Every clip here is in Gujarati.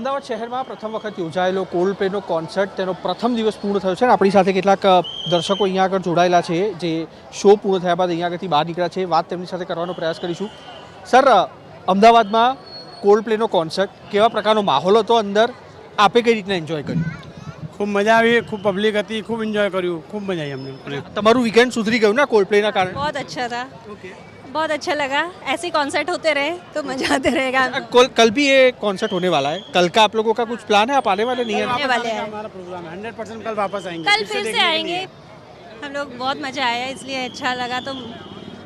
અમદાવાદ શહેરમાં પ્રથમ વખત યોજાયેલો કોલ્ડપ્લેનો કોન્સર્ટ તેનો પ્રથમ દિવસ પૂર્ણ થયો છે અને આપણી સાથે કેટલાક દર્શકો અહીંયા આગળ જોડાયેલા છે જે શો પૂર્ણ થયા બાદ અહીંયા આગળથી બહાર નીકળ્યા છે. વાત તેમની સાથે કરવાનો પ્રયાસ કરીશું. સર, અમદાવાદમાં કોલ્ડપ્લેનો કોન્સર્ટ કેવા પ્રકારનો માહોલ હતો અંદર, આપે કઈ રીતના એન્જોય કર્યું? ખૂબ મજા આવી, ખૂબ પબ્લિક હતી, ખૂબ એન્જોય કર્યું, ખૂબ મજા આવી અમને. તમારું વીકેન્ડ સુધરી ગયું ના કોલ્ડપ્લેના કારણે? बहुत अच्छा था. बहुत अच्छा लगा. ऐसे कॉन्सर्ट होते रहे तो मजा आते रहेगा. कल भी ये कॉन्सर्ट होने वाला है. कल का आप लोगों का कुछ प्लान है? आप आने वाले नहीं है? आने वाले हैं. हमारा प्रोग्राम है 100% कल वापस आएंगे. कल फिर से आएंगे. हम लोग बहुत मजा आया इसलिए अच्छा लगा तो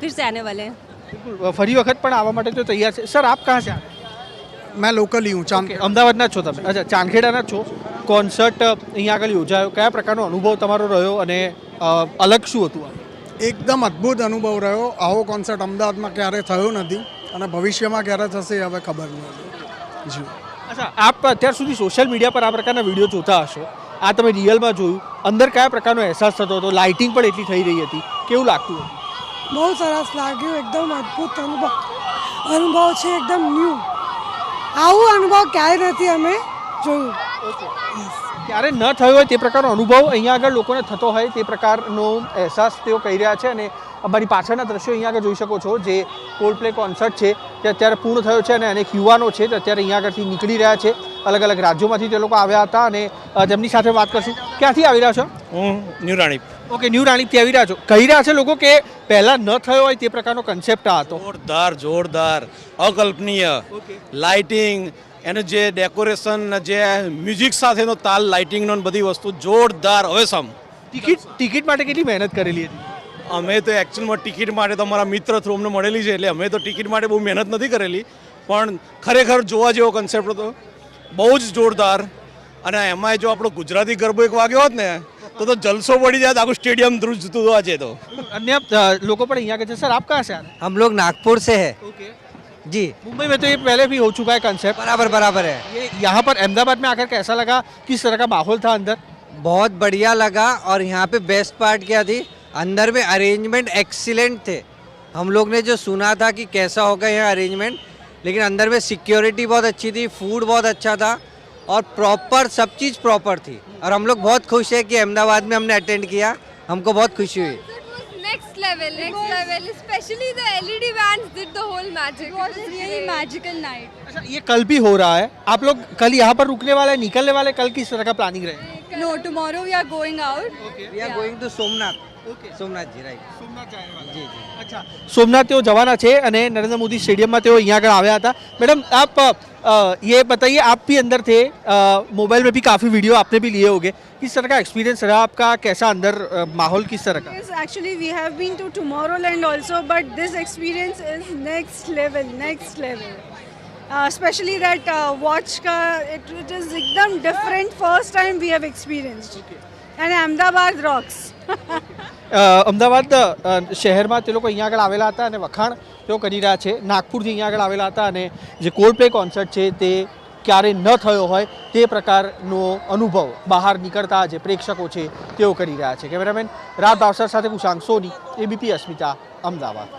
फिर से आने वाले हैं. बिल्कुल, ફરી વખત પણ આવવા માટે તો તૈયાર છે. સર, આપ કહાં સે આए? मैं लोकल ही हूँ ઓકે, અમદાવાદના જ છો તમે? અચ્છા, ચાંદખેડાના જ છો. કોન્સર્ટ અહીંયા આગળ યોજાયો, કયા પ્રકારનો અનુભવ તમારો રહ્યો અને અલગ શું હતું? એકદમ અદ્ભુત અનુભવ રહ્યો. આવો કોન્સર્ટ અમદાવાદમાં ક્યારે થયો નથી અને ભવિષ્યમાં ક્યારે થશે એ હવે ખબર નથી. જી. અચ્છા, આપ અત્યાર સુધી સોશિયલ મીડિયા પર આ પ્રકારના વિડીયો જોતા હશો, આ તમે રિયલમાં જોયું, અંદર કયા પ્રકારનો અહેસાસ થતો હતો? લાઇટિંગ પણ એટલી થઈ રહી હતી, કેવું લાગતું હતું? બહુ સરસ લાગ્યું. એકદમ અદ્ભુત અનુભવ છે, એકદમ ન્યૂ. આવું અનુભવ ક્યાંય નથી અમે જોયું. ક્યારે ન થયો હોય તે પ્રકારનો અનુભવ અહીંયા આગળ લોકોને થતો હોય તે પ્રકારનો અહેસાસ તેઓ કહી રહ્યા છે. અને અમારી પાછળના દ્રશ્યો અહીંયા આગળ જોઈ શકો છો, જે કોલ્ડપ્લે કોન્સર્ટ છે તે અત્યારે પૂર્ણ થયો છે અને અનેક યુવાનો છે તે અત્યારે અહીંયા આગળથી નીકળી રહ્યા છે. અલગ અલગ રાજ્યોમાંથી તે લોકો આવ્યા હતા અને તેમની સાથે વાત કરશું. ક્યાંથી આવી રહ્યા છો? હું ન્યૂ રાણીપ. ઓકે, ન્યૂ રાણીપથી આવી રહ્યા છો. કહી રહ્યા છે લોકો કે પહેલાં ન થયો હોય તે પ્રકારનો કન્સેપ્ટ આ હતો. જોરદાર અકલ્પનીય લાઇટિંગ, એનું જે ડેકોરેશન, જે મ્યુઝિક સાથેનો તાલ, લાઇટિંગનો બધી વસ્તુ જોરદાર. હવે ટિકિટ માટે કેટલી મહેનત કરેલી હતી? અમે તો એકચ્યુઅલમાં ટિકિટ માટે તો અમારા મિત્ર થ્રુ અમને મળેલી છે, એટલે અમે તો ટિકિટ માટે બહુ મહેનત નથી કરેલી, પણ ખરેખર જોવા જેવો કન્સેપ્ટ હતો, બહુ જ જોરદાર. અને એમાંય જો આપણો ગુજરાતી ગરબો એક વાગ્યો હોત ને તો જલસો પડી જાય, આખું સ્ટેડિયમ ધ્રુજતું આજે. તો अन्य लोगों पर यहाँ के सर, आप कहाँ से आ रहे हैं? हम लोग नागपुर से है ओके. जी. मुंबई में तो ये पहले भी हो चुका है कंसेप्ट. बराबर है. ये यहाँ पर अहमदाबाद में आकर कैसा लगा? किस तरह का माहौल था अंदर? बहुत बढ़िया लगा. और यहाँ पे बेस्ट पार्ट क्या थी, अंदर में अरेंजमेंट एक्सीलेंट थे. हम लोग ने जो सुना था कि कैसा होगा यहाँ अरेंजमेंट, लेकिन अंदर में सिक्योरिटी बहुत अच्छी थी, फूड बहुत अच्छा था और प्रॉपर सब चीज़ प्रॉपर थी. और हम लोग बहुत खुश है कि अहमदाबाद में हमने अटेंड किया, हमको बहुत खुशी हुई. Next level. Especially the LED bands did the whole magic. It was really magical night. अच्छा, ये कल भी हो रहा है. आप लोग कल यहाँ पर रुकने वाले, निकलने वाले? कल किस तरह का प्लानिंग रहे? No, tomorrow we are going out. We are going to Somnath. Somnath ji, right. જી. अच्छा, सोमनाथ तेओ जवाना छे અને नरेंद्र मोदी स्टेडियम में तेओ यहाँ आकर आया था. मैडम, आप ये बताइए, आप भी अंदर थे, मोबाइल में भी काफ़ी वीडियो आपने भी लिए होंगे, किस तरह का एक्सपीरियंस रहा आपका? कैसा अंदर माहौल किस तरह का? Yes, actually we have been to Tomorrowland also, but this experience is next level. Especially that watch ka, it is ekdam different. First time we have experienced. And Ahmedabad rocks. Ahmedabad શહેરમાં તે લોકો અહીંયા આગળ આવેલા હતા અને વખાણ તેઓ કરી રહ્યા છે. નાગપુરથી અહીંયા આગળ આવેલા હતા અને જે કોલ્ડપ્લે કોન્સર્ટ છે તે ક્યારેય ન થયો હોય તે પ્રકારનો અનુભવ બહાર નીકળતા જે પ્રેક્ષકો છે તેઓ કરી રહ્યા છે. કેમેરામેન રાત ભાવસર સાથે કુશાંક સોની, એબીપી અસ્મિતા, અમદાવાદ.